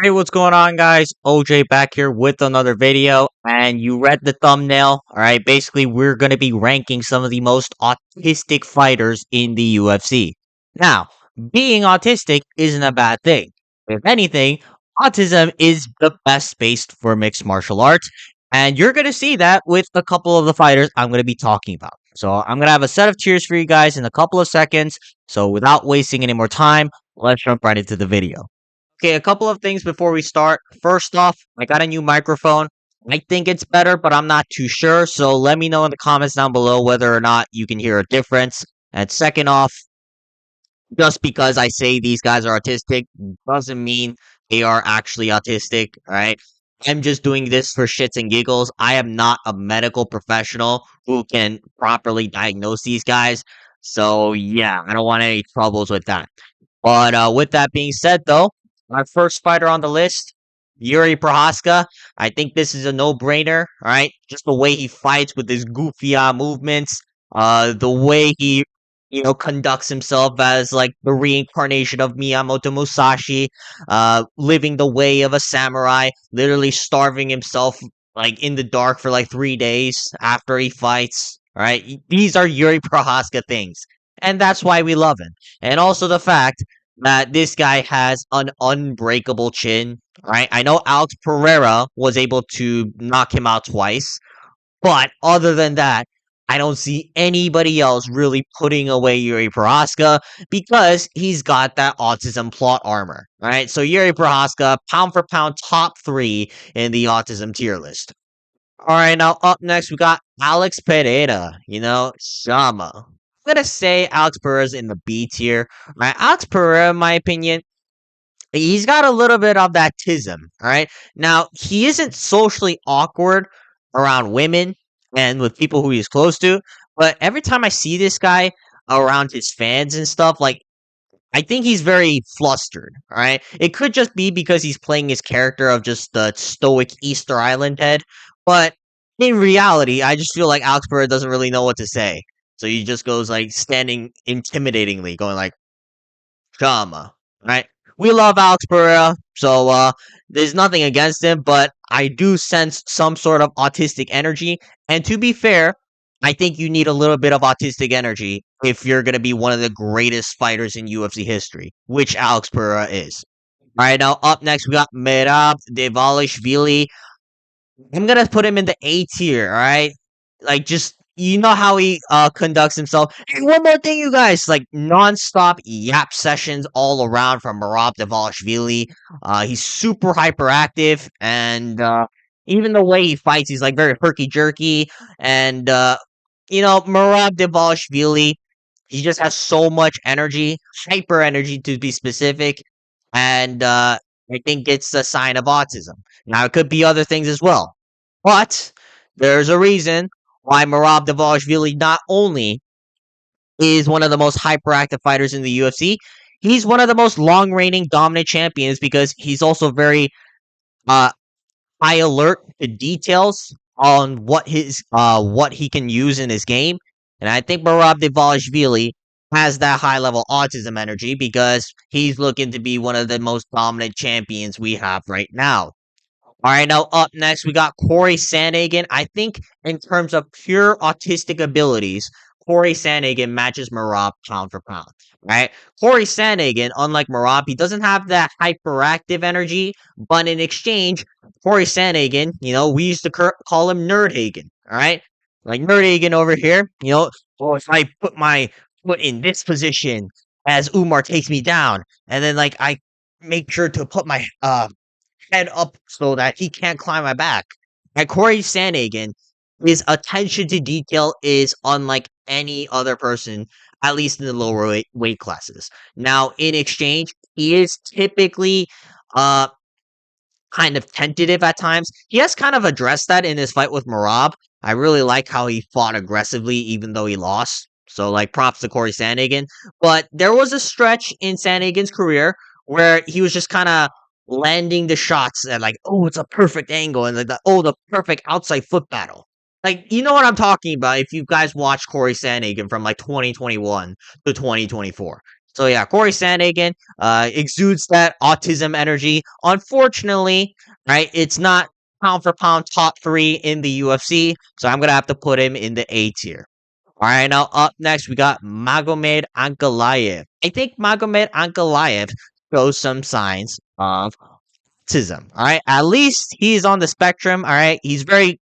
Hey, what's going on, guys? OJ back here with another video, and you read the thumbnail. All right, basically, we're going to be ranking some of the most autistic fighters in the UFC. Now, being autistic isn't a bad thing. If anything, autism is the best space for mixed martial arts, and you're going to see that with a couple of the fighters I'm going to be talking about. So, I'm going to have a set of cheers for you guys in a couple of seconds. So, without wasting any more time, let's jump right into the video. Okay, a couple of things before we start. First off, I got a new microphone. I think it's better, but I'm not too sure. So let me know in the comments down below whether or not you can hear a difference. And second off, just because I say these guys are autistic doesn't mean they are actually autistic, all right? I'm just doing this for shits and giggles. I am not a medical professional who can properly diagnose these guys. So yeah, I don't want any troubles with that. But with that being said, though, our first fighter on the list, Yuri Prohaska. I think this is a no-brainer. All right, just the way he fights with his goofy movements, the way he conducts himself as like the reincarnation of Miyamoto Musashi, living the way of a samurai, literally starving himself like in the dark for like 3 days after he fights. All right, these are Yuri Prohaska things, and that's why we love him. And also the fact that this guy has an unbreakable chin, right? I know Alex Pereira was able to knock him out twice, but other than that, I don't see anybody else really putting away Yuri Prohaska because he's got that autism plot armor, right? So Yuri Prohaska, pound for pound, top three in the autism tier list. All right, now up next we got Alex Pereira. Shama. I'm gonna say Alex Pereira's in the B tier. Right, Alex Pereira, in my opinion, he's got a little bit of that tism. All right, now he isn't socially awkward around women and with people who he's close to, but every time I see this guy around his fans and stuff, like I think he's very flustered, all right? It could just be because he's playing his character of just the stoic Easter Island head, but in reality, I just feel like Alex Pereira doesn't really know what to say. So he just goes like standing intimidatingly, going like, Shama, right? We love Alex Pereira, so there's nothing against him, but I do sense some sort of autistic energy. And to be fair, I think you need a little bit of autistic energy if you're going to be one of the greatest fighters in UFC history, which Alex Pereira is. All right, now up next we got Merab Devalishvili. I'm gonna put him in the A tier, all right? Like just how he conducts himself. And one more thing, you guys, like nonstop yap sessions all around from Merab Devalishvili. He's super hyperactive, and even the way he fights, he's like very herky jerky. And Merab Devalishvili, he just has so much energy, hyper energy to be specific, and I think it's a sign of autism. Now it could be other things as well, but there's a reason why Merab Dvalishvili not only is one of the most hyperactive fighters in the UFC, he's one of the most long reigning dominant champions because he's also very uh, high alert to details on what he can use in his game. And I think Merab Dvalishvili has that high level autism energy because he's looking to be one of the most dominant champions we have right now. All right, now up next we got Corey Sandhagen. I think in terms of pure autistic abilities, Corey Sandhagen matches Merab pound for pound. Right? Corey Sandhagen, unlike Merab, he doesn't have that hyperactive energy, but in exchange, Corey Sandhagen, we used to call him Nerdhagen. All right, like Nerdhagen over here. Oh, if I put my foot in this position as Umar takes me down, and then like I make sure to put my head up so that he can't climb my back. And Corey Sandhagen, his attention to detail is unlike any other person, at least in the lower weight classes. Now, in exchange, he is typically uh kind of tentative at times. He has kind of addressed that in his fight with Merab. I really like how he fought aggressively even though he lost. So like props to Corey Sandhagen. But there was a stretch in Sandhagen's career where he was just kind of landing the shots at like, oh, it's a perfect angle and like the perfect outside foot battle. Like, you know what I'm talking about if you guys watch Corey Sandhagen from like 2021 to 2024. So yeah, Corey Sandhagen exudes that autism energy. Unfortunately, right, it's not pound for pound top three in the UFC, so I'm gonna have to put him in the A tier. All right, now up next we got Magomed Ankalaev. I think Magomed Ankalaev shows some signs of autism. All right, at least he's on the spectrum. All right, he's very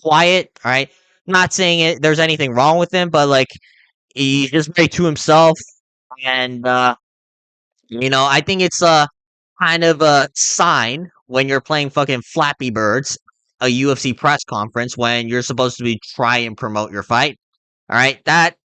quiet. All right, not saying there's anything wrong with him, but like he's just very to himself, and I think it's a kind of a sign when you're playing fucking Flappy Birds, a UFC press conference when you're supposed to be try and promote your fight. All right, that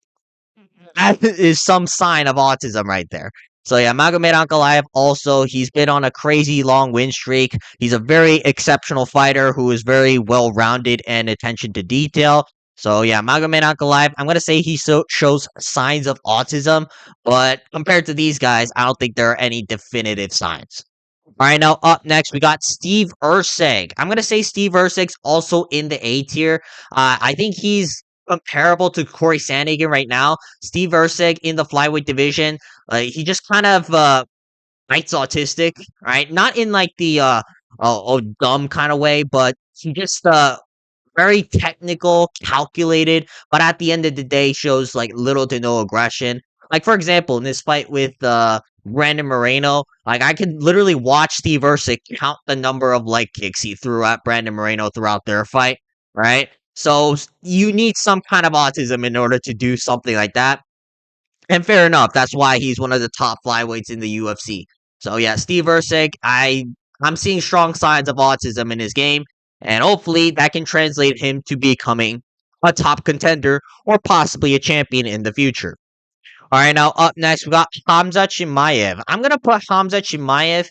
is some sign of autism right there. So yeah, Magomed Ankalaev also he's been on a crazy long win streak. He's a very exceptional fighter who is very well rounded and attention to detail. So yeah, Magomed Ankalaev, I'm gonna say he shows signs of autism, but compared to these guys, I don't think there are any definitive signs. All right, now up next we got Steve Urseg. I'm gonna say Steve Urseg's also in the A tier. I think he's comparable to Corey Sandhagen right now. Steve Urseg in the flyweight division, he just kind of fights autistic, right? Not in like the dumb kind of way, but he just very technical, calculated, but at the end of the day shows like little to no aggression. Like for example, in this fight with Brandon Moreno, like I could literally watch Steve Ursik count the number of leg kicks he threw at Brandon Moreno throughout their fight, right? So you need some kind of autism in order to do something like that. And fair enough, that's why he's one of the top flyweights in the UFC. So yeah, Steve Ursik, I'm seeing strong signs of autism in his game, and hopefully that can translate him to becoming a top contender or possibly a champion in the future. All right, now up next we got Hamza Chimaev. I'm gonna put Hamza Chimaev.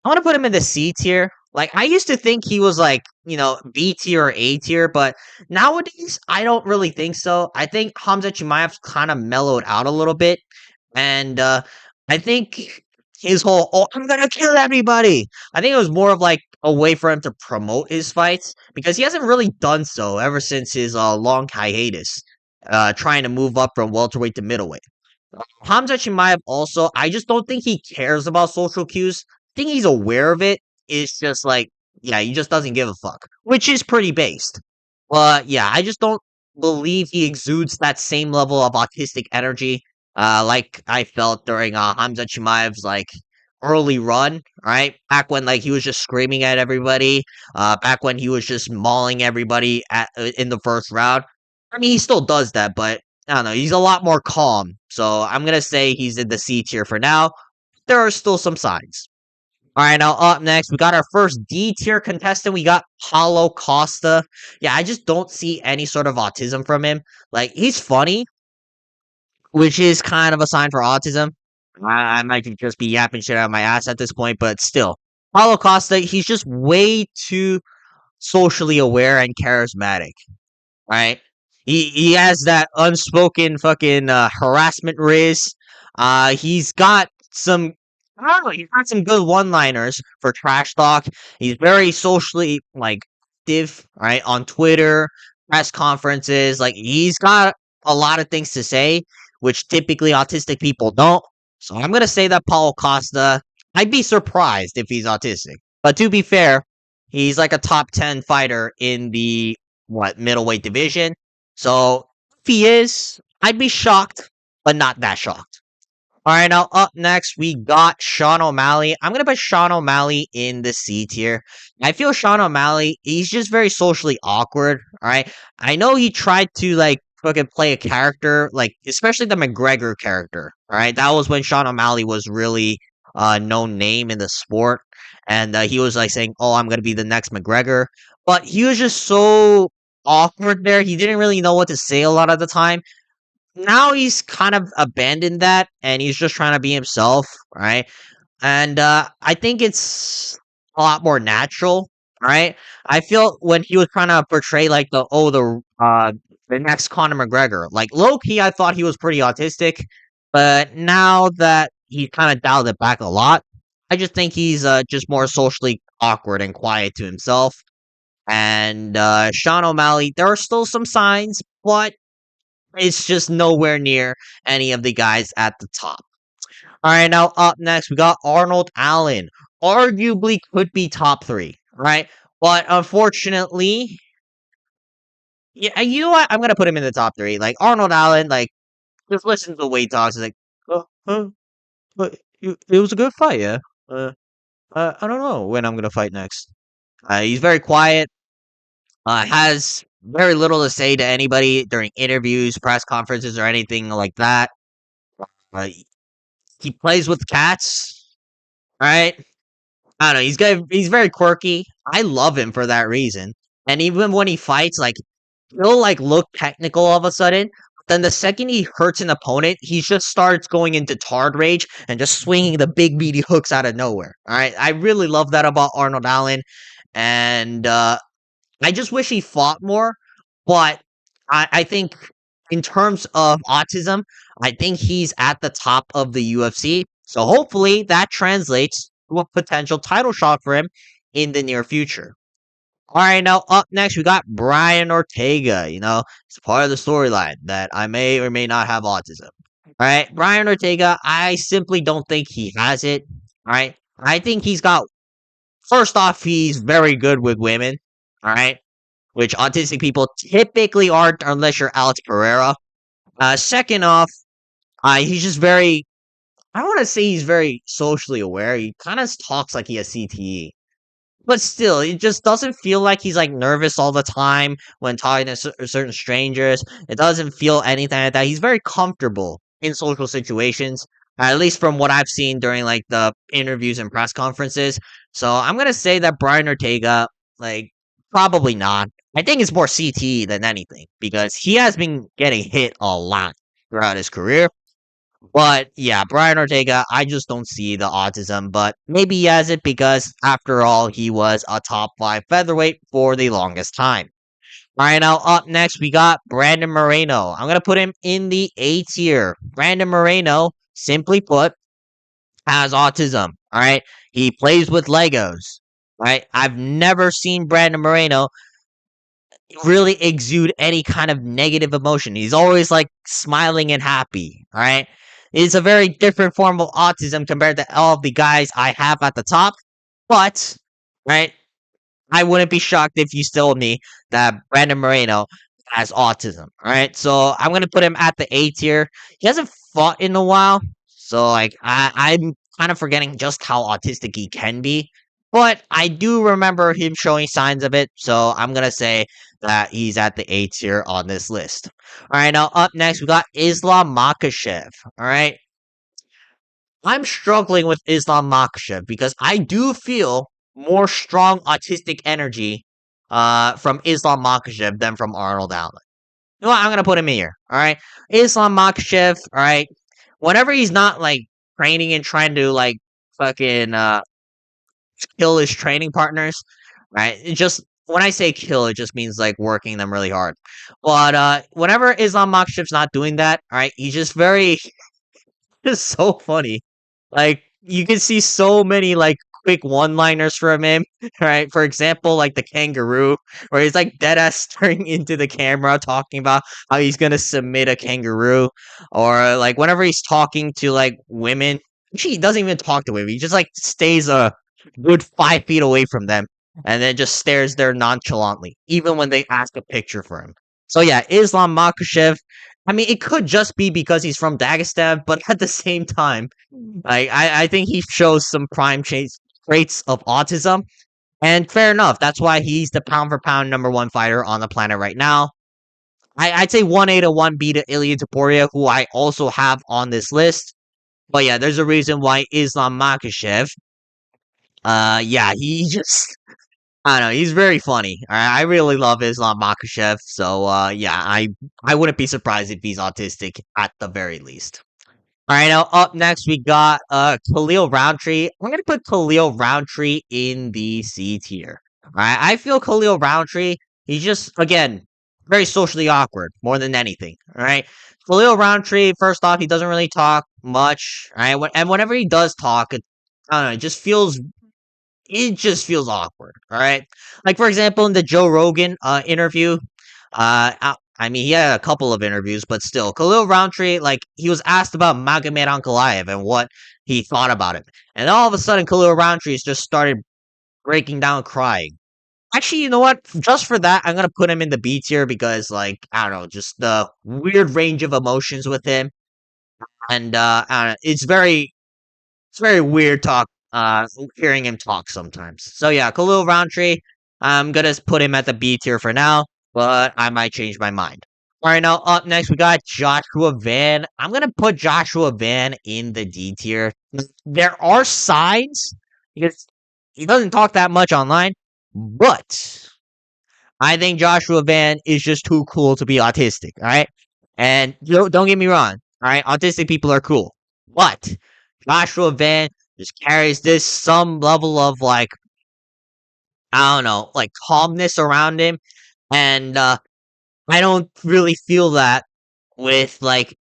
I want to put him in the C tier. Like I used to think he was like B tier or A tier, but nowadays I don't really think so. I think Hamza Chimaev's kind of mellowed out a little bit, and I think his whole "oh I'm gonna kill everybody," I think it was more of like a way for him to promote his fights because he hasn't really done so ever since his long hiatus, trying to move up from welterweight to middleweight. Hamza Chimaev also, I just don't think he cares about social cues. I think he's aware of it. It's just like, yeah, he just doesn't give a fuck, which is pretty based. But yeah, I just don't believe he exudes that same level of autistic energy, like I felt during Hamza Chimaev's like early run, right? Back when like he was just screaming at everybody, back when he was just mauling everybody in the first round. I mean, he still does that, but I don't know. He's a lot more calm. So I'm gonna say he's in the C tier for now. There are still some signs. All right, now up next, we got our first D tier contestant. We got Paulo Costa. Yeah, I just don't see any sort of autism from him. Like, he's funny, which is kind of a sign for autism. I might just be yapping shit out of my ass at this point, but still. Paulo Costa, he's just way too socially aware and charismatic. Right? He has that unspoken fucking harassment riz. He's got some I don't know, he's got some good one-liners for trash talk. He's very socially like active, right? On Twitter, press conferences. Like he's got a lot of things to say, which typically autistic people don't. So I'm gonna say that Paulo Costa, I'd be surprised if he's autistic. But to be fair, he's like a top 10 fighter in the middleweight division. So if he is, I'd be shocked, but not that shocked. All right, now up next we got Sean O'Malley. I'm gonna put Sean O'Malley in the C tier. I feel Sean O'Malley, he's just very socially awkward. All right, I know he tried to like fucking play a character, like especially the McGregor character. All right, that was when Sean O'Malley was really known name in the sport, and he was like saying, "Oh, I'm gonna be the next McGregor," but he was just so awkward there. He didn't really know what to say a lot of the time. Now he's kind of abandoned that, and he's just trying to be himself, right? And I think it's a lot more natural, right? I feel when he was trying to portray like the next Conor McGregor, like low key, I thought he was pretty autistic, but now that he's kind of dialed it back a lot, I just think he's just more socially awkward and quiet to himself. And Sean O'Malley, there are still some signs, but it's just nowhere near any of the guys at the top. All right, now up next we got Arnold Allen. Arguably could be top three, right? But unfortunately, yeah, you know what? I'm gonna put him in the top three. Like Arnold Allen, like just listen to the way he talks. He's like, but it was a good fight, yeah. Uh, I don't know when I'm gonna fight next. He's very quiet. Has very little to say to anybody during interviews, press conferences, or anything like that. Uh, he plays with cats, right? I don't know. He's very quirky. I love him for that reason. And even when he fights, like he'll like look technical all of a sudden. Then the second he hurts an opponent, he just starts going into tard rage and just swinging the big meaty hooks out of nowhere. All right, I really love that about Arnold Allen, and I just wish he fought more. But I think in terms of autism, I think he's at the top of the UFC. So hopefully that translates to a potential title shot for him in the near future. All right, now up next we got Brian Ortega. It's part of the storyline that I may or may not have autism. All right, Brian Ortega, I simply don't think he has it. All right, I think he's got. First off, he's very good with women. All right, which autistic people typically aren't unless you're Alex Pereira. Second off, he's just very. I don't want to say he's very socially aware. He kind of talks like he has CTE. But still, it just doesn't feel like he's like nervous all the time when talking to certain strangers. It doesn't feel anything like that. He's very comfortable in social situations, at least from what I've seen during like the interviews and press conferences. So I'm gonna say that Brian Ortega, like, probably not. I think it's more CTE than anything because he has been getting hit a lot throughout his career. But yeah, Brian Ortega, I just don't see the autism, but maybe he has it because after all, he was a top five featherweight for the longest time. All right, now up next, we got Brandon Moreno. I'm going to put him in the A tier. Brandon Moreno, simply put, has autism. All right, he plays with Legos. Right, I've never seen Brandon Moreno really exude any kind of negative emotion. He's always like smiling and happy. All right. It's a very different form of autism compared to all of the guys I have at the top. But, right, I wouldn't be shocked if you told me that Brandon Moreno has autism. All right. So I'm going to put him at the A tier. He hasn't fought in a while. So, like, I'm kind of forgetting just how autistic he can be. But I do remember him showing signs of it. So I'm going to say that he's at the A tier on this list. All right. Now, up next, we got Islam Makhachev. All right. I'm struggling with Islam Makhachev because I do feel more strong autistic energy from Islam Makhachev than from Arnold Allen. You know what? I'm gonna put him here. All right, Islam Makhachev. All right, whenever he's not like training and trying to like fucking kill his training partners, right? It just when I say kill, it just means like working them really hard. But whenever Islam Makhachev's not doing that, all right, he's just very just so funny. Like you can see so many like quick one-liners from him, right? For example, like the kangaroo, where he's like dead ass staring into the camera, talking about how he's gonna submit a kangaroo, or like whenever he's talking to like women, actually he doesn't even talk to women. He just like stays a good 5 feet away from them, and then just stares there nonchalantly, even when they ask a picture for him. So yeah, Islam Makhachev. I mean, it could just be because he's from Dagestan, but at the same time, like I think he shows some traits of autism, and fair enough. That's why he's the pound for pound number one fighter on the planet right now. I'd say 1A to 1B to Ilya Taporia, who I also have on this list. But yeah, there's a reason why Islam Makhachev. Yeah, he just I don't know. He's very funny. I really love Islam Makhachev. So yeah, I wouldn't be surprised if he's autistic at the very least. All right, now up next we got Khalil Roundtree. I'm gonna put Khalil Roundtree in the C tier. All right, I feel Khalil Roundtree. He's just again very socially awkward more than anything. All right, Khalil Roundtree. First off, he doesn't really talk much. All right, and whenever he does talk, I don't know. It just feels awkward. All right, like for example in the Joe Rogan interview. I mean, he had a couple of interviews, but still, Khalil Roundtree, like, he was asked about Magomed Ankalaev and what he thought about it. And all of a sudden, Khalil Roundtree just started breaking down crying. Actually, you know what? Just for that, I'm gonna put him in the B tier because, like, I don't know, just the weird range of emotions with him, and I don't know, it's very weird talk. Hearing him talk sometimes. So yeah, Khalil Roundtree, I'm gonna put him at the B tier for now, but I might change my mind. All right, now up next we got Joshua Van. I'm gonna put Joshua Van in the D tier. There are signs because he doesn't talk that much online, but I think Joshua Van is just too cool to be autistic. All right, and don't get me wrong. All right, autistic people are cool, but Joshua Van just carries this some level of like I don't know, like calmness around him, and I don't really feel that with like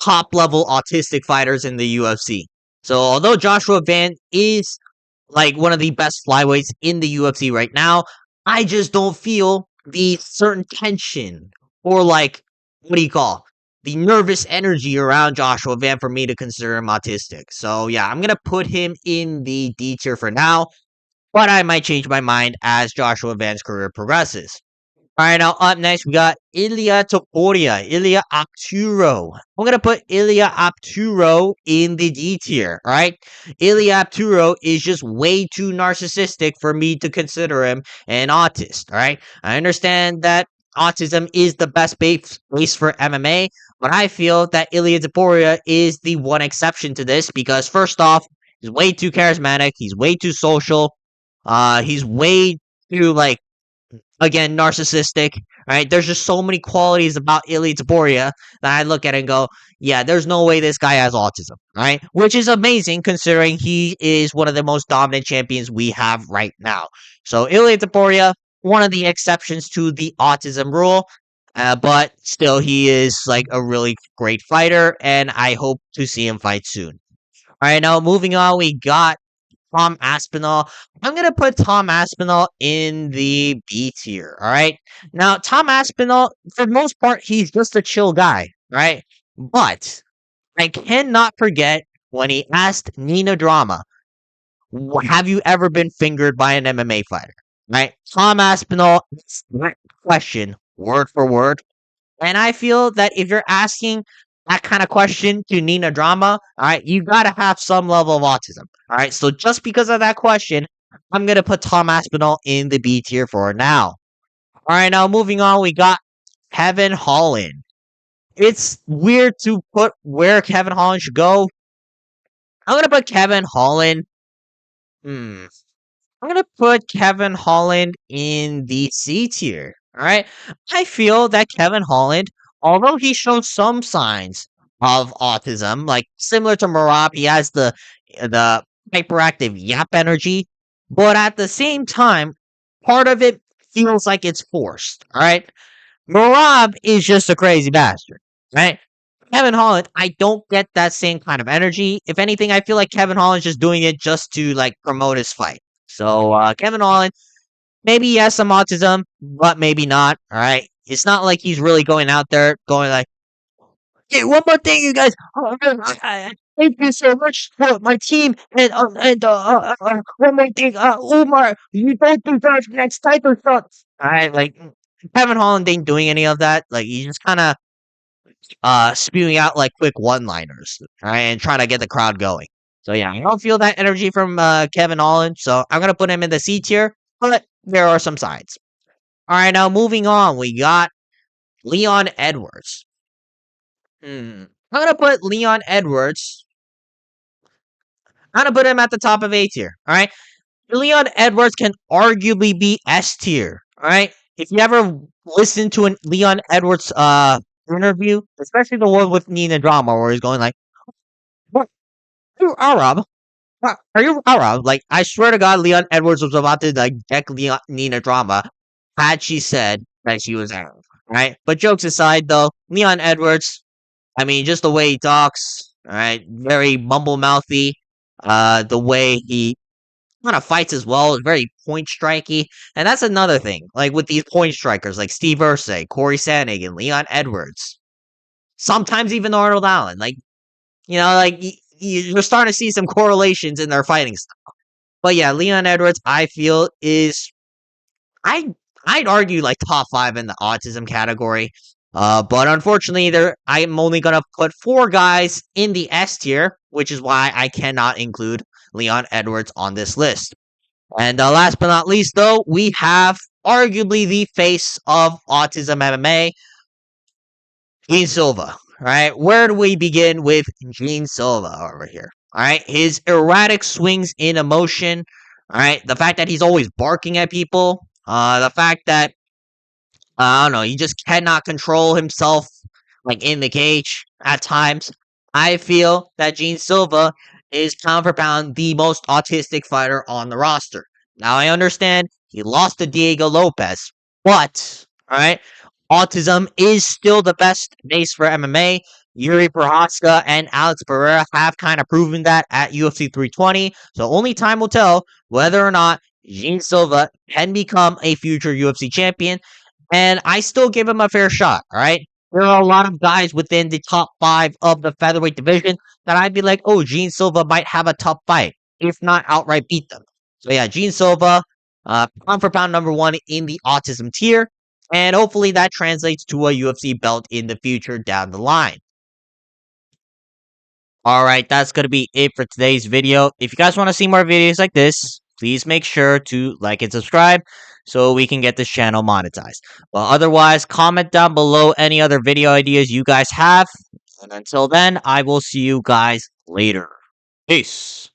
top level autistic fighters in the UFC. So although Joshua Van is like one of the best flyweights in the UFC right now, I just don't feel the certain tension or like what do you call the nervous energy around Joshua Van for me to consider him autistic. So yeah, I'm gonna put him in the D tier for now, but I might change my mind as Joshua Van's career progresses. All right, now up next we got Ilya Topuria, Ilya Apturo. I'm gonna put Ilya Apturo in the D tier. All right, Ilya Apturo is just way too narcissistic for me to consider him an autist. All right, I understand that autism is the best base for MMA, but I feel that Ilya Topuria is the one exception to this because first off, he's way too charismatic, he's way too social, he's way too like again, narcissistic, right? There's just so many qualities about Ilya Taporia that I look at and go, yeah, there's no way this guy has autism, right? Which is amazing considering he is one of the most dominant champions we have right now. So Ilya Taporia, one of the exceptions to the autism rule, but still, he is like a really great fighter, and I hope to see him fight soon. All right, now moving on, we got Tom Aspinall. I'm gonna put Tom Aspinall in the B tier. All right. Now, Tom Aspinall, for the most part, he's just a chill guy, right? But I cannot forget when he asked Nina Drama, "Have you ever been fingered by an MMA fighter?" Right? Tom Aspinall asked that question word for word, and I feel that if you're asking that kind of question to Nina Drama, all right, you got to have some level of autism. All right. So just because of that question, I'm going to put Tom Aspinall in the B tier for now. All right. Now moving on, we got Kevin Holland. It's weird to put where Kevin Holland should go. I'm going to put Kevin Holland. Hmm. I'm gonna put Kevin Holland in the C tier. All right, I feel that Kevin Holland, although he shows some signs of autism, like similar to Marab, he has the hyperactive yap energy, but at the same time, part of it feels like it's forced. All right, Marab is just a crazy bastard. Right. Kevin Holland, I don't get that same kind of energy. If anything, I feel like Kevin Holland's just doing it just to like promote his fight. So Kevin Holland, maybe he has some autism, but maybe not. All right, it's not like he's really going out there going like, "Hey, one more thing, you guys. Thank you so much for my team, and one more thing, Umar, you don't deserve next title shot." All right, like Kevin Holland ain't doing any of that. Like he's just kind of spewing out like quick one-liners, right, and trying to get the crowd going. So yeah, I don't feel that energy from Kevin Holland, so I'm gonna put him in the C tier, but there are some sides. All right, now moving on, we got Leon Edwards. I'm gonna put Leon Edwards. I'm gonna put him at the top of A tier. All right, Leon Edwards can arguably be S tier. All right, if you ever listen to a Leon Edwards interview, especially the one with Nina Drama, where he's going like, "What? You Arab? Are you Arab?" Like, I swear to God, Leon Edwards was about to like deck Nina Drama had she said that she was Arab, right? But jokes aside, though, Leon Edwards, I mean, just the way he talks, all right, very mumble mouthy, the way he kind of fights as well. It's very point striky, and that's another thing. Like with these point strikers, like Steve Ursay, Corey Sandhagen, Leon Edwards, sometimes even Arnold Allen. Like like you're starting to see some correlations in their fighting style. But yeah, Leon Edwards, I feel is I I'd argue like top 5 in the autism category. But unfortunately, I'm only gonna put 4 guys in the S tier, which is why I cannot include Leon Edwards on this list. And last but not least, though, we have arguably the face of autism MMA, Gene Silva. Right, where do we begin with Gene Silva over here? All right, his erratic swings in emotion. All right, the fact that he's always barking at people. The fact that I don't know. He just cannot control himself, like in the cage at times. I feel that Gene Silva is pound for pound the most autistic fighter on the roster. Now I understand he lost to Diego Lopez, but all right, autism is still the best base for MMA. Yuri Prohaska and Alex Pereira have kind of proven that at UFC 320. So only time will tell whether or not Gene Silva can become a future UFC champion, and I still give him a fair shot. All right, there are a lot of guys within the top 5 of the featherweight division that I'd be like, oh, Gene Silva might have a tough fight, if not outright beat them. So yeah, Gene Silva, pound for pound #1 in the autism tier, and hopefully that translates to a UFC belt in the future down the line. All right, that's going to be it for today's video. If you guys want to see more videos like this, please make sure to like and subscribe so we can get this channel monetized. Well, otherwise, comment down below any other video ideas you guys have. And until then, I will see you guys later. Peace.